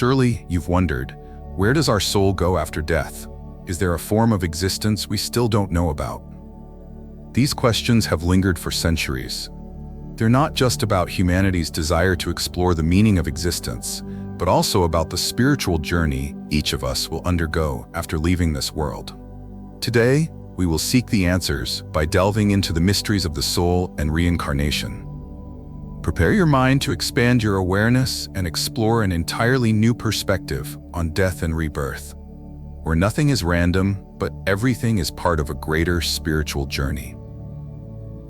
Surely you've wondered, where does our soul go after death? Is there a form of existence we still don't know about? These questions have lingered for centuries. They're not just about humanity's desire to explore the meaning of existence, but also about the spiritual journey each of us will undergo after leaving this world. Today, we will seek the answers by delving into the mysteries of the soul and reincarnation. Prepare your mind to expand your awareness and explore an entirely new perspective on death and rebirth, where nothing is random, but everything is part of a greater spiritual journey.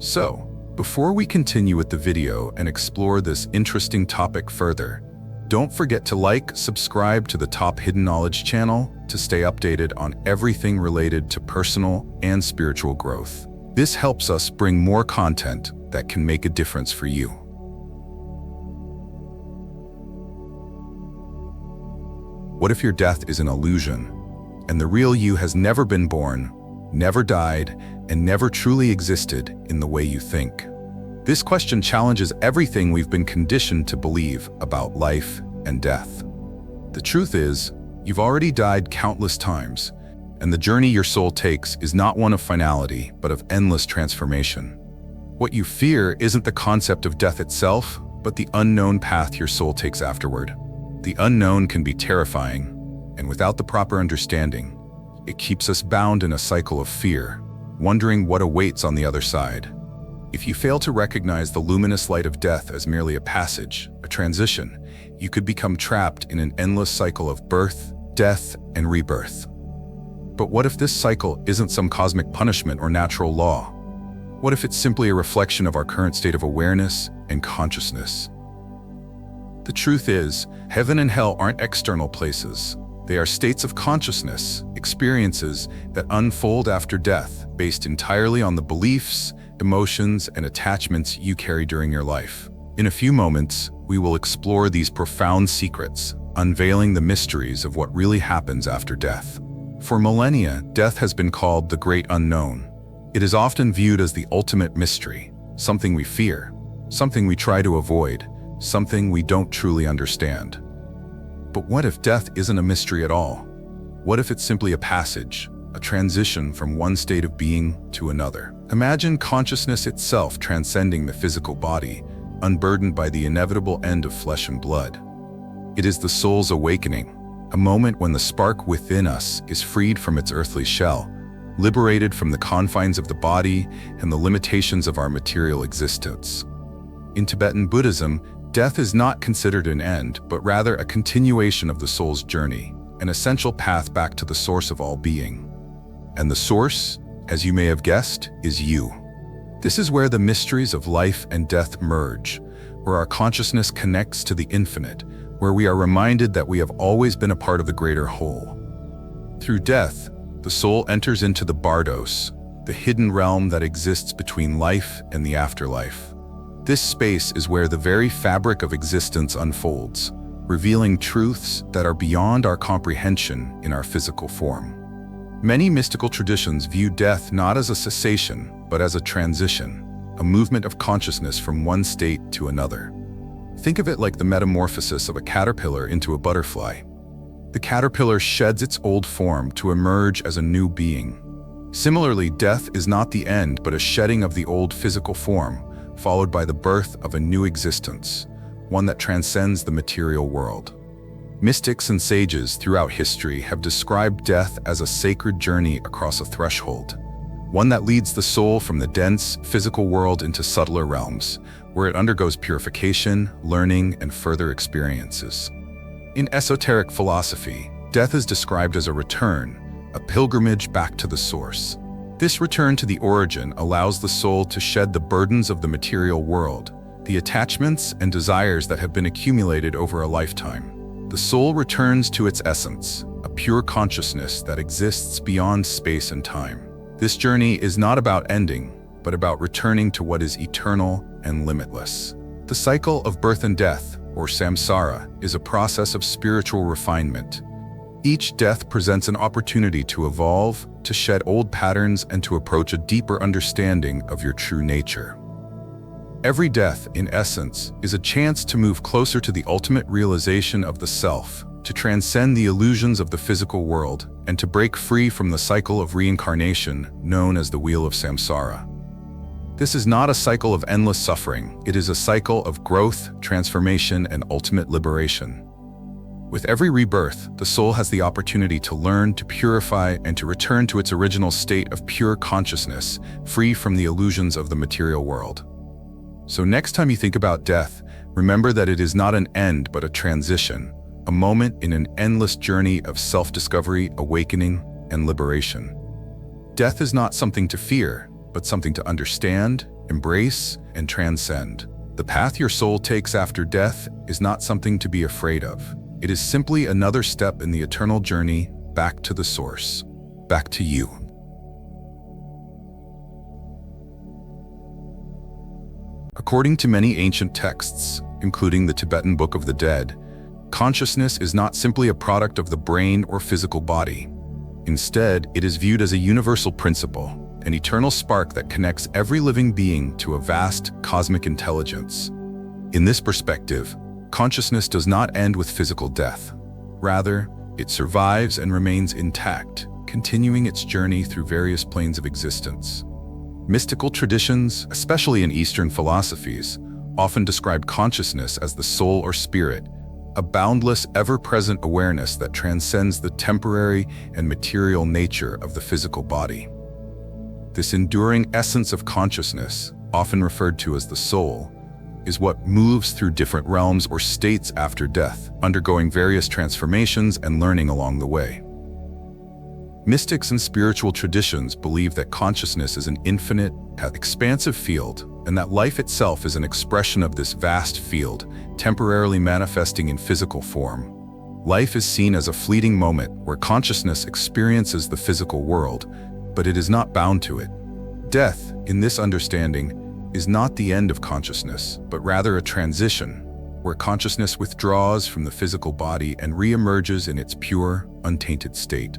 So, before we continue with the video and explore this interesting topic further, don't forget to like, subscribe to the Top Hidden Knowledge channel to stay updated on everything related to personal and spiritual growth. This helps us bring more content that can make a difference for you. What if your death is an illusion, and the real you has never been born, never died, and never truly existed in the way you think? This question challenges everything we've been conditioned to believe about life and death. The truth is, you've already died countless times, and the journey your soul takes is not one of finality, but of endless transformation. What you fear isn't the concept of death itself, but the unknown path your soul takes afterward. The unknown can be terrifying, and without the proper understanding, it keeps us bound in a cycle of fear, wondering what awaits on the other side. If you fail to recognize the luminous light of death as merely a passage, a transition, you could become trapped in an endless cycle of birth, death, and rebirth. But what if this cycle isn't some cosmic punishment or natural law? What if it's simply a reflection of our current state of awareness and consciousness? The truth is, heaven and hell aren't external places. They are states of consciousness, experiences that unfold after death, based entirely on the beliefs, emotions, and attachments you carry during your life. In a few moments, we will explore these profound secrets, unveiling the mysteries of what really happens after death. For millennia, death has been called the great unknown. It is often viewed as the ultimate mystery, something we fear, something we try to avoid, something we don't truly understand. But what if death isn't a mystery at all? What if it's simply a passage, a transition from one state of being to another? Imagine consciousness itself transcending the physical body, unburdened by the inevitable end of flesh and blood. It is the soul's awakening, a moment when the spark within us is freed from its earthly shell, liberated from the confines of the body and the limitations of our material existence. In Tibetan Buddhism, death is not considered an end, but rather a continuation of the soul's journey, an essential path back to the source of all being. And the source, as you may have guessed, is you. This is where the mysteries of life and death merge, where our consciousness connects to the infinite, where we are reminded that we have always been a part of the greater whole. Through death, the soul enters into the Bardos, the hidden realm that exists between life and the afterlife. This space is where the very fabric of existence unfolds, revealing truths that are beyond our comprehension in our physical form. Many mystical traditions view death not as a cessation, but as a transition, a movement of consciousness from one state to another. Think of it like the metamorphosis of a caterpillar into a butterfly. The caterpillar sheds its old form to emerge as a new being. Similarly, death is not the end, but a shedding of the old physical form, followed by the birth of a new existence, one that transcends the material world. Mystics and sages throughout history have described death as a sacred journey across a threshold, one that leads the soul from the dense, physical world into subtler realms, where it undergoes purification, learning, and further experiences. In esoteric philosophy, death is described as a return, a pilgrimage back to the source. This return to the origin allows the soul to shed the burdens of the material world, the attachments and desires that have been accumulated over a lifetime. The soul returns to its essence, a pure consciousness that exists beyond space and time. This journey is not about ending, but about returning to what is eternal and limitless. The cycle of birth and death, or samsara, is a process of spiritual refinement. Each death presents an opportunity to evolve, to shed old patterns, and to approach a deeper understanding of your true nature. Every death, in essence, is a chance to move closer to the ultimate realization of the self, to transcend the illusions of the physical world and to break free from the cycle of reincarnation known as the Wheel of Samsara. This is not a cycle of endless suffering, it is a cycle of growth, transformation, and ultimate liberation. With every rebirth, the soul has the opportunity to learn, to purify, and to return to its original state of pure consciousness, free from the illusions of the material world. So next time you think about death, remember that it is not an end but a transition, a moment in an endless journey of self-discovery, awakening, and liberation. Death is not something to fear, but something to understand, embrace, and transcend. The path your soul takes after death is not something to be afraid of. It is simply another step in the eternal journey back to the source, back to you. According to many ancient texts, including the Tibetan Book of the Dead, consciousness is not simply a product of the brain or physical body. Instead, it is viewed as a universal principle, an eternal spark that connects every living being to a vast cosmic intelligence. In this perspective, consciousness does not end with physical death. Rather, it survives and remains intact, continuing its journey through various planes of existence. Mystical traditions, especially in Eastern philosophies, often describe consciousness as the soul or spirit, a boundless, ever-present awareness that transcends the temporary and material nature of the physical body. This enduring essence of consciousness, often referred to as the soul, is what moves through different realms or states after death, undergoing various transformations and learning along the way. Mystics and spiritual traditions believe that consciousness is an infinite, expansive field, and that life itself is an expression of this vast field, temporarily manifesting in physical form. Life is seen as a fleeting moment where consciousness experiences the physical world, but it is not bound to it. Death, in this understanding, is not the end of consciousness, but rather a transition, where consciousness withdraws from the physical body and re-emerges in its pure, untainted state.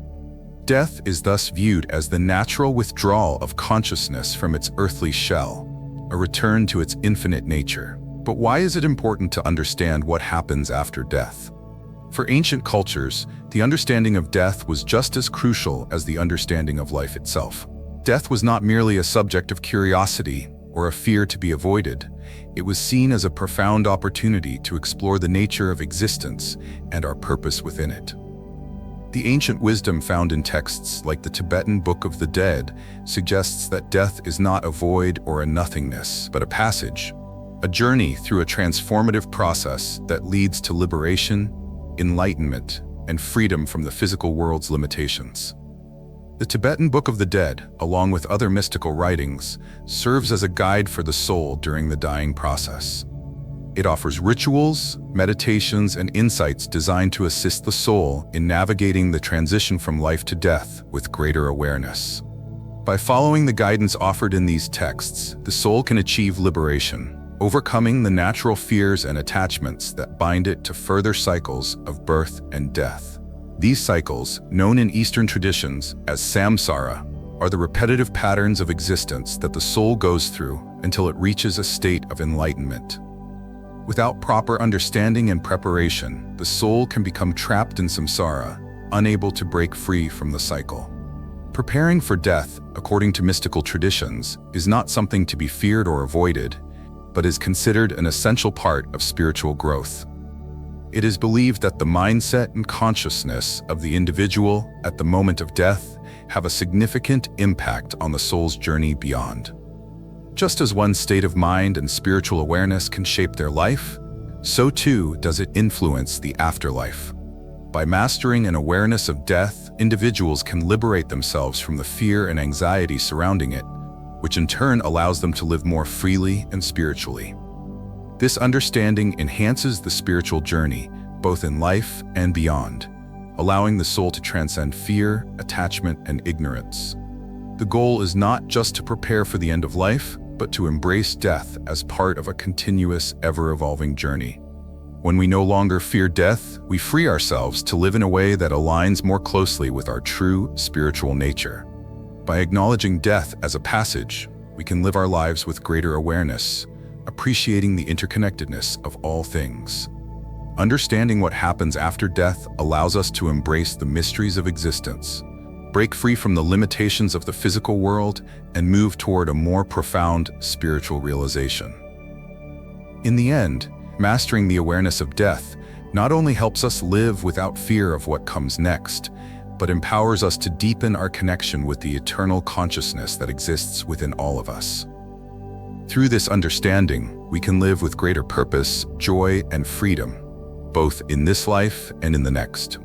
Death is thus viewed as the natural withdrawal of consciousness from its earthly shell, a return to its infinite nature. But why is it important to understand what happens after death? For ancient cultures, the understanding of death was just as crucial as the understanding of life itself. Death was not merely a subject of curiosity or a fear to be avoided. It was seen as a profound opportunity to explore the nature of existence and our purpose within it. The ancient wisdom found in texts like the Tibetan Book of the Dead suggests that death is not a void or a nothingness, but a passage, a journey through a transformative process that leads to liberation, enlightenment, and freedom from the physical world's limitations. The Tibetan Book of the Dead, along with other mystical writings, serves as a guide for the soul during the dying process. It offers rituals, meditations, and insights designed to assist the soul in navigating the transition from life to death with greater awareness. By following the guidance offered in these texts, the soul can achieve liberation, overcoming the natural fears and attachments that bind it to further cycles of birth and death. These cycles, known in Eastern traditions as Samsara, are the repetitive patterns of existence that the soul goes through until it reaches a state of enlightenment. Without proper understanding and preparation, the soul can become trapped in samsara, unable to break free from the cycle. Preparing for death, according to mystical traditions, is not something to be feared or avoided, but is considered an essential part of spiritual growth. It is believed that the mindset and consciousness of the individual at the moment of death have a significant impact on the soul's journey beyond. Just as one's state of mind and spiritual awareness can shape their life, so too does it influence the afterlife. By mastering an awareness of death, individuals can liberate themselves from the fear and anxiety surrounding it, which in turn allows them to live more freely and spiritually. This understanding enhances the spiritual journey, both in life and beyond, allowing the soul to transcend fear, attachment, and ignorance. The goal is not just to prepare for the end of life, but to embrace death as part of a continuous, ever-evolving journey. When we no longer fear death, we free ourselves to live in a way that aligns more closely with our true spiritual nature. By acknowledging death as a passage, we can live our lives with greater awareness, appreciating the interconnectedness of all things. Understanding what happens after death allows us to embrace the mysteries of existence, break free from the limitations of the physical world, and move toward a more profound spiritual realization. In the end, mastering the awareness of death not only helps us live without fear of what comes next, but empowers us to deepen our connection with the eternal consciousness that exists within all of us. Through this understanding, we can live with greater purpose, joy, and freedom, both in this life and in the next.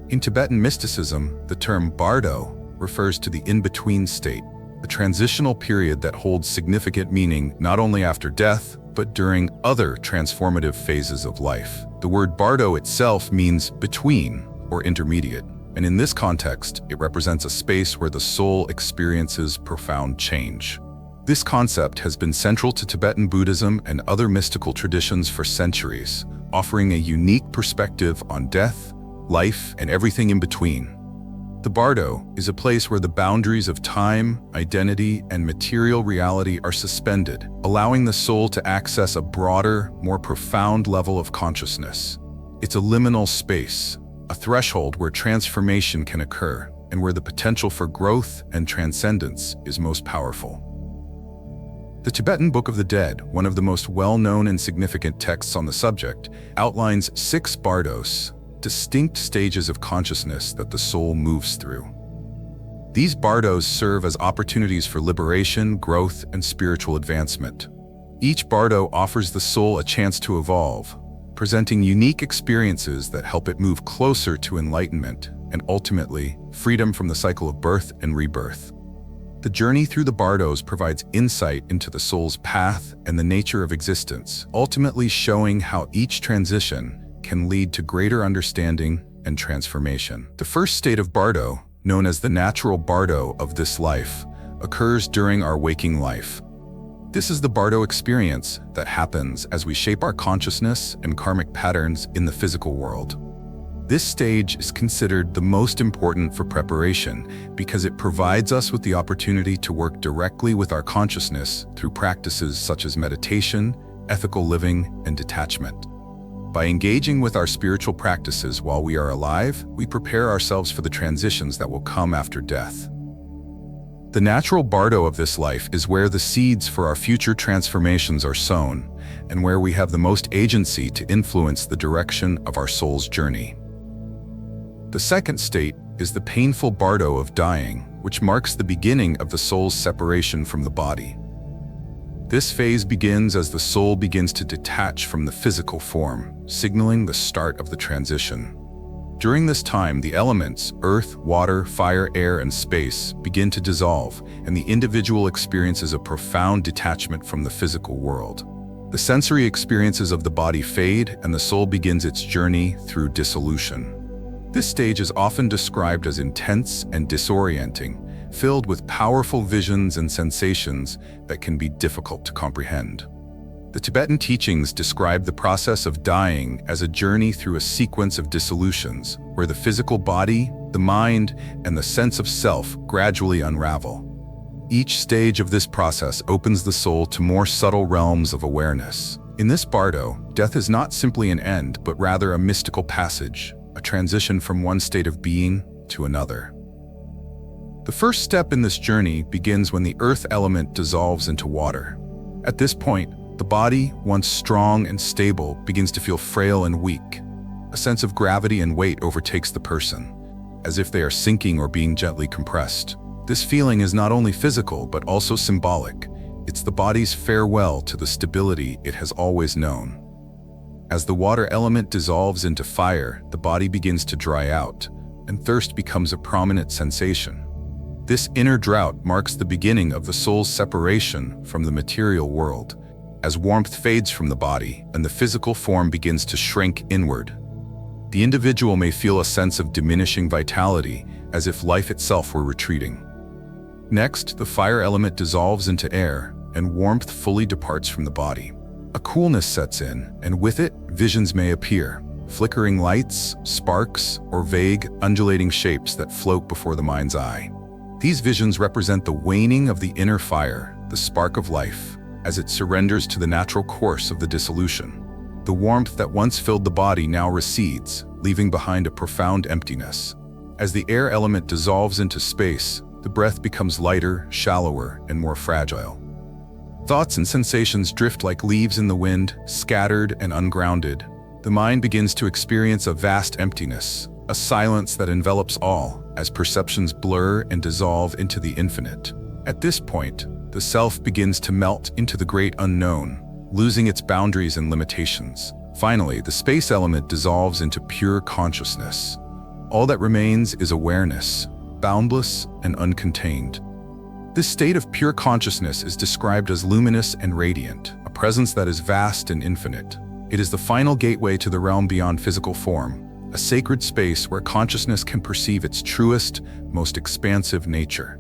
In Tibetan mysticism, the term Bardo refers to the in-between state, a transitional period that holds significant meaning not only after death, but during other transformative phases of life. The word Bardo itself means between or intermediate, and in this context, it represents a space where the soul experiences profound change. This concept has been central to Tibetan Buddhism and other mystical traditions for centuries, offering a unique perspective on death, life, and everything in between. The Bardo is a place where the boundaries of time, identity, and material reality are suspended, allowing the soul to access a broader, more profound level of consciousness. It's a liminal space, a threshold where transformation can occur, and where the potential for growth and transcendence is most powerful. The Tibetan Book of the Dead, one of the most well-known and significant texts on the subject, outlines 6 bardos, distinct stages of consciousness that the soul moves through. These bardos serve as opportunities for liberation, growth, and spiritual advancement. Each bardo offers the soul a chance to evolve, presenting unique experiences that help it move closer to enlightenment and ultimately freedom from the cycle of birth and rebirth. The journey through the bardos provides insight into the soul's path and the nature of existence, ultimately showing how each transition can lead to greater understanding and transformation. The first state of Bardo, known as the natural Bardo of this life, occurs during our waking life. This is the Bardo experience that happens as we shape our consciousness and karmic patterns in the physical world. This stage is considered the most important for preparation because it provides us with the opportunity to work directly with our consciousness through practices such as meditation, ethical living, and detachment. By engaging with our spiritual practices while we are alive, we prepare ourselves for the transitions that will come after death. The natural Bardo of this life is where the seeds for our future transformations are sown, and where we have the most agency to influence the direction of our soul's journey. The second state is the painful Bardo of dying, which marks the beginning of the soul's separation from the body. This phase begins as the soul begins to detach from the physical form, signaling the start of the transition. During this time, the elements, earth, water, fire, air, and space, begin to dissolve, and the individual experiences a profound detachment from the physical world. The sensory experiences of the body fade, and the soul begins its journey through dissolution. This stage is often described as intense and disorienting, filled with powerful visions and sensations that can be difficult to comprehend. The Tibetan teachings describe the process of dying as a journey through a sequence of dissolutions, where the physical body, the mind, and the sense of self gradually unravel. Each stage of this process opens the soul to more subtle realms of awareness. In this Bardo, death is not simply an end, but rather a mystical passage, a transition from one state of being to another. The first step in this journey begins when the earth element dissolves into water. At this point, the body, once strong and stable, begins to feel frail and weak. A sense of gravity and weight overtakes the person, as if they are sinking or being gently compressed. This feeling is not only physical, but also symbolic. It's the body's farewell to the stability it has always known. As the water element dissolves into fire, the body begins to dry out, and thirst becomes a prominent sensation. This inner drought marks the beginning of the soul's separation from the material world, as warmth fades from the body and the physical form begins to shrink inward. The individual may feel a sense of diminishing vitality, as if life itself were retreating. Next, the fire element dissolves into air, and warmth fully departs from the body. A coolness sets in, and with it, visions may appear, flickering lights, sparks, or vague, undulating shapes that float before the mind's eye. These visions represent the waning of the inner fire, the spark of life, as it surrenders to the natural course of the dissolution. The warmth that once filled the body now recedes, leaving behind a profound emptiness. As the air element dissolves into space, the breath becomes lighter, shallower, and more fragile. Thoughts and sensations drift like leaves in the wind, scattered and ungrounded. The mind begins to experience a vast emptiness, a silence that envelops all, as perceptions blur and dissolve into the infinite. At this point, the self begins to melt into the great unknown, losing its boundaries and limitations. Finally, the space element dissolves into pure consciousness. All that remains is awareness, boundless and uncontained. This state of pure consciousness is described as luminous and radiant, a presence that is vast and infinite. It is the final gateway to the realm beyond physical form, a sacred space where consciousness can perceive its truest, most expansive nature.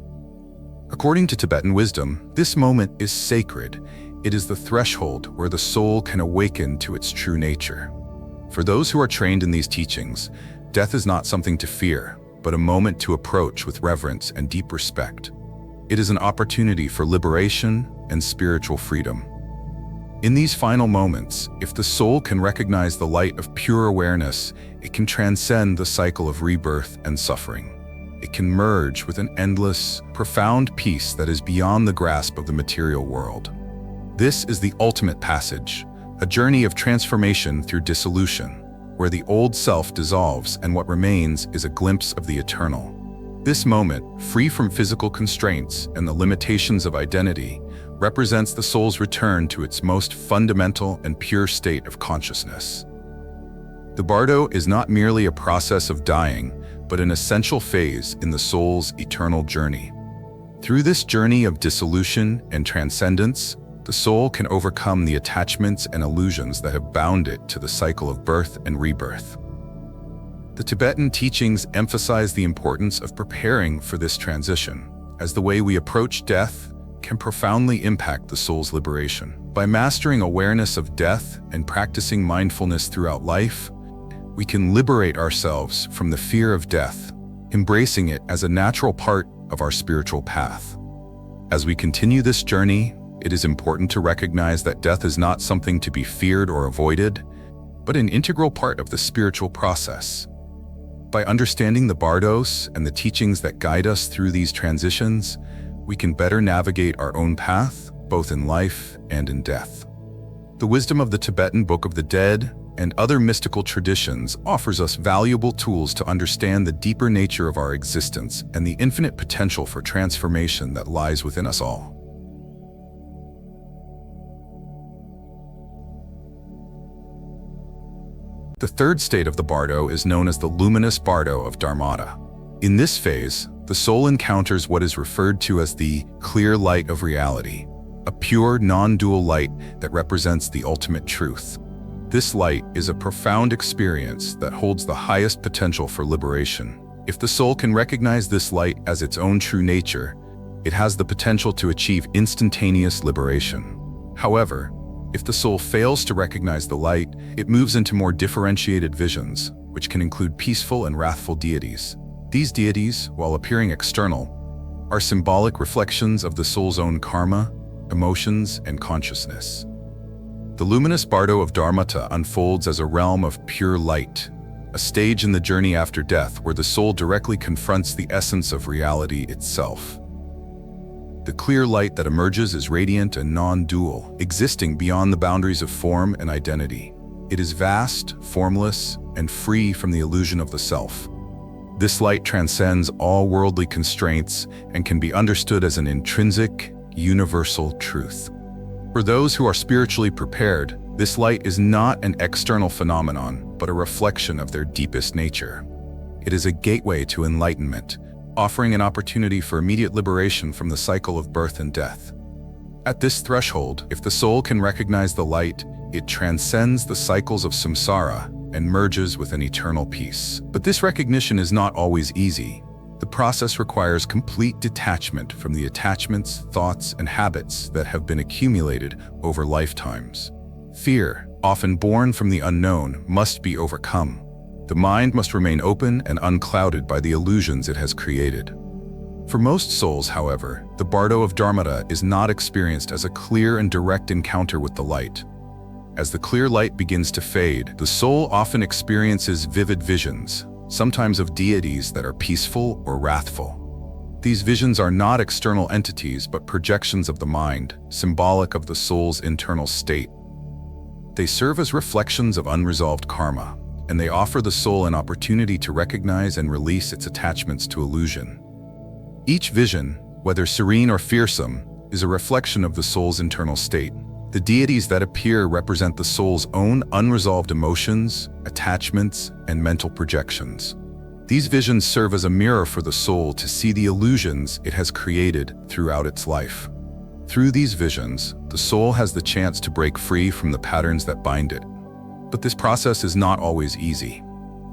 According to Tibetan wisdom, this moment is sacred. It is the threshold where the soul can awaken to its true nature. For those who are trained in these teachings, death is not something to fear, but a moment to approach with reverence and deep respect. It is an opportunity for liberation and spiritual freedom. In these final moments, if the soul can recognize the light of pure awareness, it can transcend the cycle of rebirth and suffering. It can merge with an endless, profound peace that is beyond the grasp of the material world. This is the ultimate passage, a journey of transformation through dissolution, where the old self dissolves and what remains is a glimpse of the eternal. This moment, free from physical constraints and the limitations of identity, represents the soul's return to its most fundamental and pure state of consciousness. The Bardo is not merely a process of dying, but an essential phase in the soul's eternal journey. Through this journey of dissolution and transcendence, the soul can overcome the attachments and illusions that have bound it to the cycle of birth and rebirth. The Tibetan teachings emphasize the importance of preparing for this transition, as the way we approach death can profoundly impact the soul's liberation. By mastering awareness of death and practicing mindfulness throughout life, we can liberate ourselves from the fear of death, embracing it as a natural part of our spiritual path. As we continue this journey, it is important to recognize that death is not something to be feared or avoided, but an integral part of the spiritual process. By understanding the Bardos and the teachings that guide us through these transitions, we can better navigate our own path, both in life and in death. The wisdom of the Tibetan Book of the Dead and other mystical traditions offers us valuable tools to understand the deeper nature of our existence and the infinite potential for transformation that lies within us all. The third state of the Bardo is known as the luminous Bardo of Dharmata. In this phase, the soul encounters what is referred to as the clear light of reality, a pure, non-dual light that represents the ultimate truth. This light is a profound experience that holds the highest potential for liberation. If the soul can recognize this light as its own true nature, it has the potential to achieve instantaneous liberation. However, if the soul fails to recognize the light, it moves into more differentiated visions, which can include peaceful and wrathful deities. These deities, while appearing external, are symbolic reflections of the soul's own karma, emotions, and consciousness. The luminous Bardo of Dharmata unfolds as a realm of pure light, a stage in the journey after death where the soul directly confronts the essence of reality itself. The clear light that emerges is radiant and non-dual, existing beyond the boundaries of form and identity. It is vast, formless, and free from the illusion of the self. This light transcends all worldly constraints and can be understood as an intrinsic, universal truth. For those who are spiritually prepared, this light is not an external phenomenon, but a reflection of their deepest nature. It is a gateway to enlightenment, offering an opportunity for immediate liberation from the cycle of birth and death. At this threshold, if the soul can recognize the light, it transcends the cycles of samsara and merges with an eternal peace. But this recognition is not always easy. The process requires complete detachment from the attachments, thoughts, and habits that have been accumulated over lifetimes. Fear, often born from the unknown, must be overcome. The mind must remain open and unclouded by the illusions it has created. For most souls, however, the Bardo of Dharmata is not experienced as a clear and direct encounter with the light. As the clear light begins to fade, the soul often experiences vivid visions, sometimes of deities that are peaceful or wrathful. These visions are not external entities but projections of the mind, symbolic of the soul's internal state. They serve as reflections of unresolved karma, and they offer the soul an opportunity to recognize and release its attachments to illusion. Each vision, whether serene or fearsome, is a reflection of the soul's internal state. The deities that appear represent the soul's own unresolved emotions, attachments, and mental projections. These visions serve as a mirror for the soul to see the illusions it has created throughout its life. Through these visions, the soul has the chance to break free from the patterns that bind it. But this process is not always easy.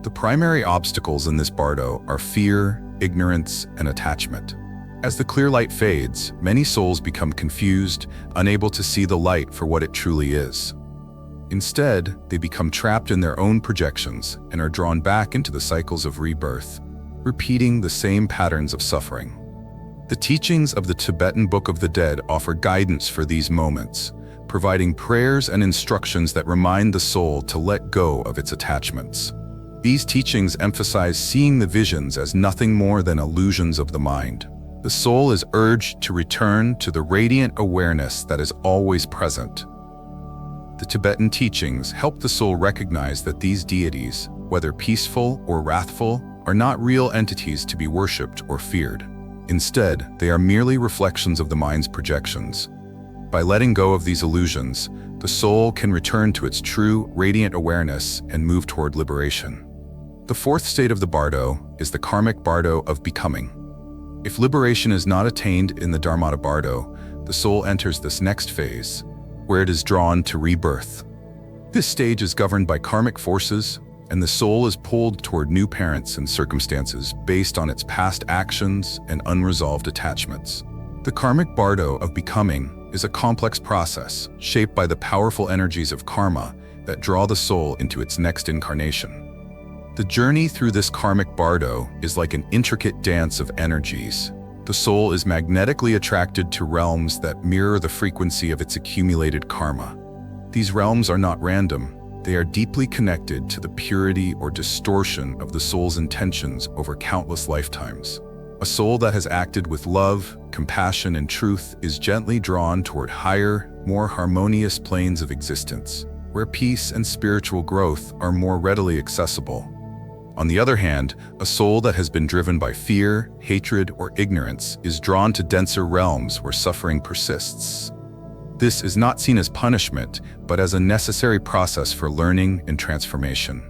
The primary obstacles in this bardo are fear, ignorance, and attachment. As the clear light fades, many souls become confused, unable to see the light for what it truly is. Instead, they become trapped in their own projections and are drawn back into the cycles of rebirth, repeating the same patterns of suffering. The teachings of the Tibetan Book of the Dead offer guidance for these moments, providing prayers and instructions that remind the soul to let go of its attachments. These teachings emphasize seeing the visions as nothing more than illusions of the mind. The soul is urged to return to the radiant awareness that is always present. The Tibetan teachings help the soul recognize that these deities, whether peaceful or wrathful, are not real entities to be worshipped or feared. Instead, they are merely reflections of the mind's projections. By letting go of these illusions, the soul can return to its true, radiant awareness and move toward liberation. The fourth state of the bardo is the karmic bardo of becoming. If liberation is not attained in the Dharmata bardo, the soul enters this next phase, where it is drawn to rebirth. This stage is governed by karmic forces, and the soul is pulled toward new parents and circumstances based on its past actions and unresolved attachments. The karmic bardo of becoming is a complex process shaped by the powerful energies of karma that draw the soul into its next incarnation. The journey through this karmic bardo is like an intricate dance of energies. The soul is magnetically attracted to realms that mirror the frequency of its accumulated karma. These realms are not random. They are deeply connected to the purity or distortion of the soul's intentions over countless lifetimes. A soul that has acted with love, compassion, and truth is gently drawn toward higher, more harmonious planes of existence, where peace and spiritual growth are more readily accessible. On the other hand, a soul that has been driven by fear, hatred, or ignorance is drawn to denser realms where suffering persists. This is not seen as punishment, but as a necessary process for learning and transformation.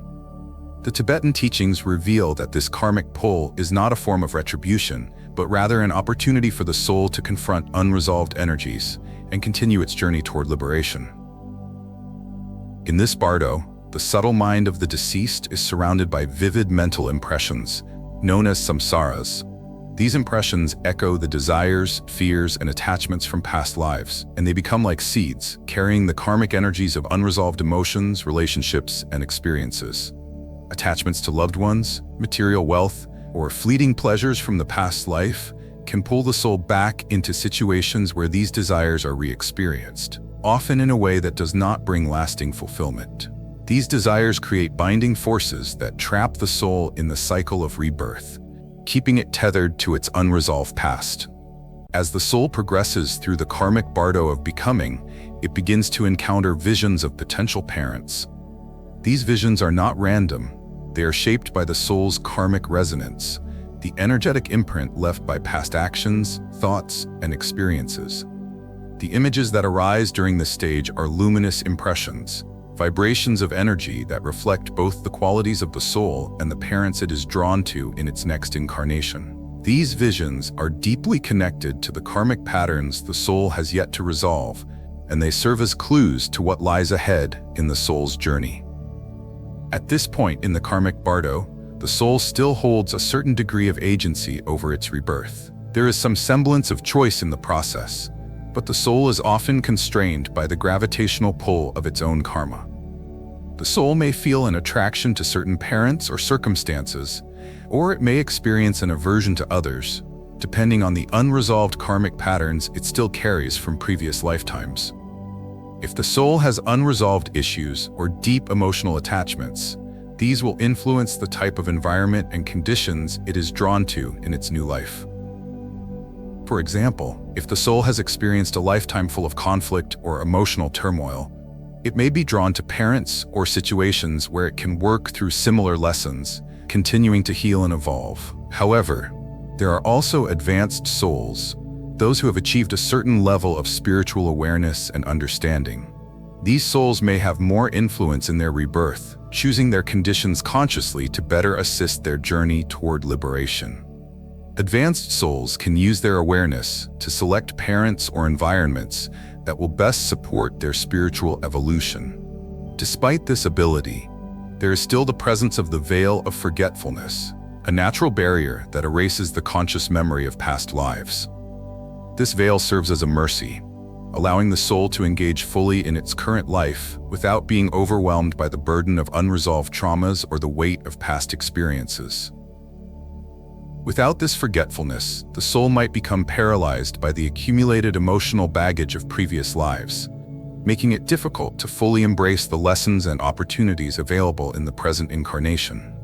The Tibetan teachings reveal that this karmic pull is not a form of retribution, but rather an opportunity for the soul to confront unresolved energies and continue its journey toward liberation. In this bardo, the subtle mind of the deceased is surrounded by vivid mental impressions, known as samsaras. These impressions echo the desires, fears, and attachments from past lives, and they become like seeds, carrying the karmic energies of unresolved emotions, relationships, and experiences. Attachments to loved ones, material wealth, or fleeting pleasures from the past life can pull the soul back into situations where these desires are re-experienced, often in a way that does not bring lasting fulfillment. These desires create binding forces that trap the soul in the cycle of rebirth, keeping it tethered to its unresolved past. As the soul progresses through the karmic bardo of becoming, it begins to encounter visions of potential parents. These visions are not random. They are shaped by the soul's karmic resonance, the energetic imprint left by past actions, thoughts, and experiences. The images that arise during this stage are luminous impressions, vibrations of energy that reflect both the qualities of the soul and the parents it is drawn to in its next incarnation. These visions are deeply connected to the karmic patterns the soul has yet to resolve, and they serve as clues to what lies ahead in the soul's journey. At this point in the karmic bardo, the soul still holds a certain degree of agency over its rebirth. There is some semblance of choice in the process, but the soul is often constrained by the gravitational pull of its own karma. The soul may feel an attraction to certain parents or circumstances, or it may experience an aversion to others, depending on the unresolved karmic patterns it still carries from previous lifetimes. If the soul has unresolved issues or deep emotional attachments, these will influence the type of environment and conditions it is drawn to in its new life. For example, if the soul has experienced a lifetime full of conflict or emotional turmoil, it may be drawn to parents or situations where it can work through similar lessons, continuing to heal and evolve. However, there are also advanced souls, those who have achieved a certain level of spiritual awareness and understanding. These souls may have more influence in their rebirth, choosing their conditions consciously to better assist their journey toward liberation. Advanced souls can use their awareness to select parents or environments that will best support their spiritual evolution. Despite this ability, there is still the presence of the veil of forgetfulness, a natural barrier that erases the conscious memory of past lives. This veil serves as a mercy, allowing the soul to engage fully in its current life without being overwhelmed by the burden of unresolved traumas or the weight of past experiences. Without this forgetfulness, the soul might become paralyzed by the accumulated emotional baggage of previous lives, making it difficult to fully embrace the lessons and opportunities available in the present incarnation.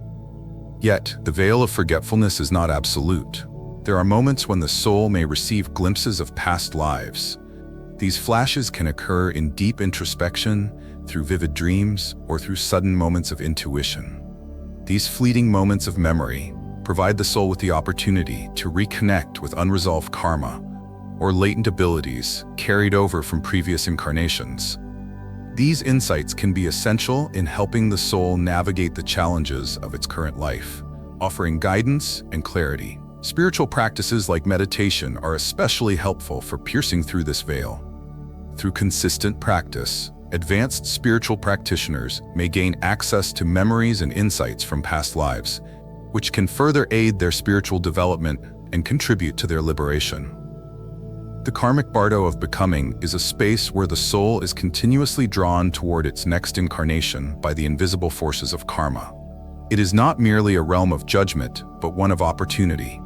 Yet, the veil of forgetfulness is not absolute. There are moments when the soul may receive glimpses of past lives. These flashes can occur in deep introspection, through vivid dreams, or through sudden moments of intuition. These fleeting moments of memory provide the soul with the opportunity to reconnect with unresolved karma or latent abilities carried over from previous incarnations. These insights can be essential in helping the soul navigate the challenges of its current life, offering guidance and clarity. Spiritual practices like meditation are especially helpful for piercing through this veil. Through consistent practice, advanced spiritual practitioners may gain access to memories and insights from past lives, which can further aid their spiritual development and contribute to their liberation. The karmic bardo of becoming is a space where the soul is continuously drawn toward its next incarnation by the invisible forces of karma. It is not merely a realm of judgment, but one of opportunity,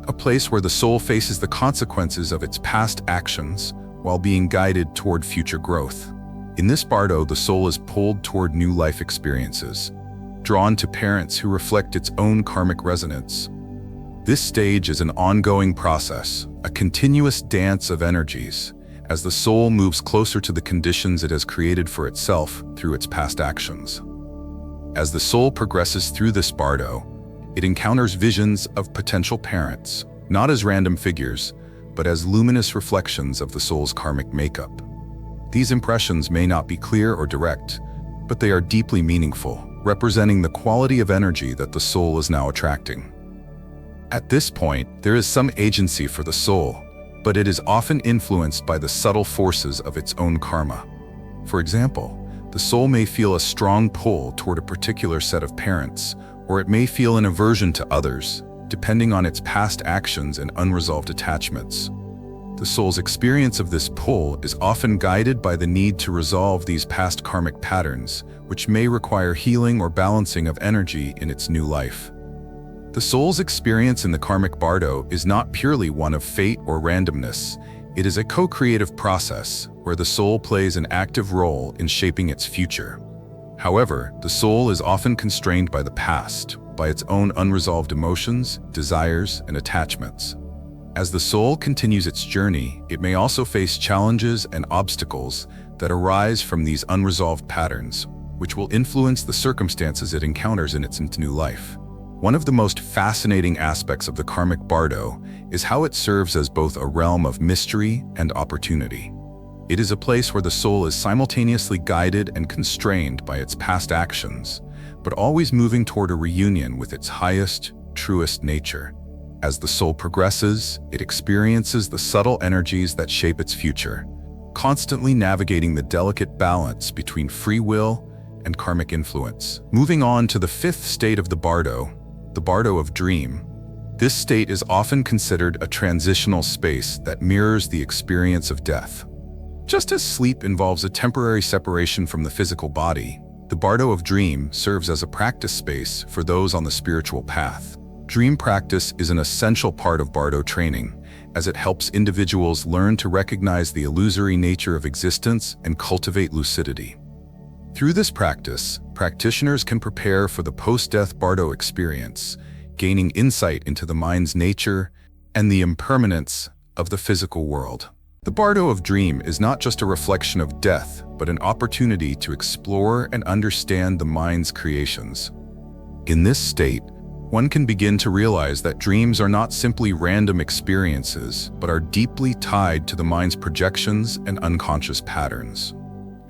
a place where the soul faces the consequences of its past actions while being guided toward future growth. In this bardo, the soul is pulled toward new life experiences, drawn to parents who reflect its own karmic resonance. This stage is an ongoing process, a continuous dance of energies, as the soul moves closer to the conditions it has created for itself through its past actions. As the soul progresses through this bardo, it encounters visions of potential parents, not as random figures, but as luminous reflections of the soul's karmic makeup. These impressions may not be clear or direct, but they are deeply meaningful, representing the quality of energy that the soul is now attracting. At this point, there is some agency for the soul, but it is often influenced by the subtle forces of its own karma. For example, the soul may feel a strong pull toward a particular set of parents, or it may feel an aversion to others, depending on its past actions and unresolved attachments. The soul's experience of this pull is often guided by the need to resolve these past karmic patterns, which may require healing or balancing of energy in its new life. The soul's experience in the karmic bardo is not purely one of fate or randomness. It is a co-creative process where the soul plays an active role in shaping its future. However, the soul is often constrained by the past, by its own unresolved emotions, desires, and attachments. As the soul continues its journey, it may also face challenges and obstacles that arise from these unresolved patterns, which will influence the circumstances it encounters in its new life. One of the most fascinating aspects of the karmic bardo is how it serves as both a realm of mystery and opportunity. It is a place where the soul is simultaneously guided and constrained by its past actions, but always moving toward a reunion with its highest, truest nature. As the soul progresses, it experiences the subtle energies that shape its future, constantly navigating the delicate balance between free will and karmic influence. Moving on to the fifth state of the bardo of dream. This state is often considered a transitional space that mirrors the experience of death. Just as sleep involves a temporary separation from the physical body, the bardo of dream serves as a practice space for those on the spiritual path. Dream practice is an essential part of Bardo training, as it helps individuals learn to recognize the illusory nature of existence and cultivate lucidity. Through this practice, practitioners can prepare for the post-death Bardo experience, gaining insight into the mind's nature and the impermanence of the physical world. The Bardo of Dream is not just a reflection of death, but an opportunity to explore and understand the mind's creations. In this state, one can begin to realize that dreams are not simply random experiences, but are deeply tied to the mind's projections and unconscious patterns.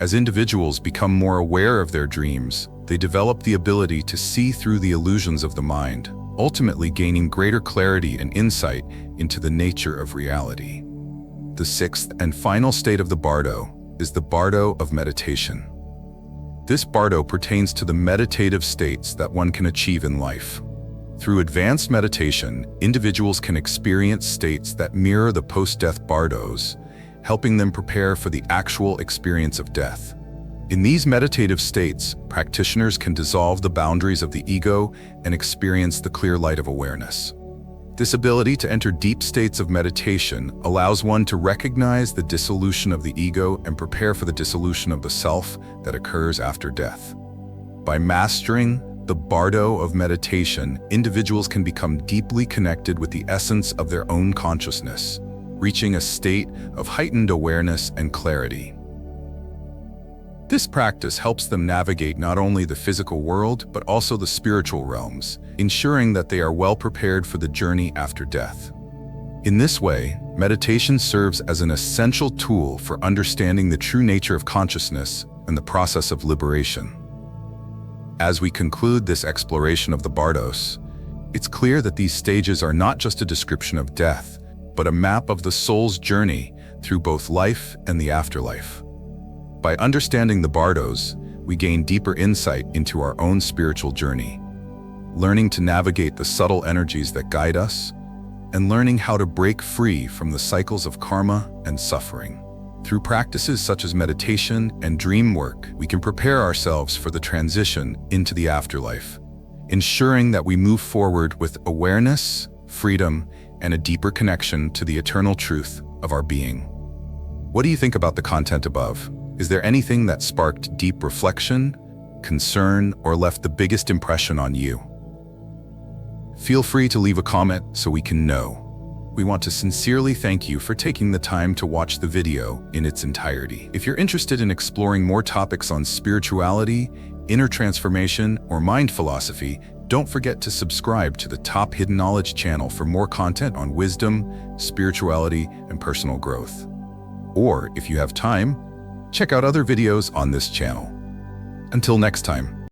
As individuals become more aware of their dreams, they develop the ability to see through the illusions of the mind, ultimately gaining greater clarity and insight into the nature of reality. The sixth and final state of the Bardo is the Bardo of meditation. This Bardo pertains to the meditative states that one can achieve in life. Through advanced meditation, individuals can experience states that mirror the post-death Bardos, helping them prepare for the actual experience of death. In these meditative states, practitioners can dissolve the boundaries of the ego and experience the clear light of awareness. This ability to enter deep states of meditation allows one to recognize the dissolution of the ego and prepare for the dissolution of the self that occurs after death. By mastering the Bardo of meditation, individuals can become deeply connected with the essence of their own consciousness, reaching a state of heightened awareness and clarity. This practice helps them navigate not only the physical world, but also the spiritual realms, ensuring that they are well prepared for the journey after death. In this way, meditation serves as an essential tool for understanding the true nature of consciousness and the process of liberation. As we conclude this exploration of the Bardos, it's clear that these stages are not just a description of death, but a map of the soul's journey through both life and the afterlife. By understanding the Bardos, we gain deeper insight into our own spiritual journey, learning to navigate the subtle energies that guide us, and learning how to break free from the cycles of karma and suffering. Through practices such as meditation and dream work, we can prepare ourselves for the transition into the afterlife, ensuring that we move forward with awareness, freedom, and a deeper connection to the eternal truth of our being. What do you think about the content above? Is there anything that sparked deep reflection, concern, or left the biggest impression on you? Feel free to leave a comment so we can know. We want to sincerely thank you for taking the time to watch the video in its entirety. If you're interested in exploring more topics on spirituality, inner transformation, or mind philosophy, don't forget to subscribe to the Top Hidden Knowledge channel for more content on wisdom, spirituality, and personal growth. Or, if you have time, check out other videos on this channel. Until next time.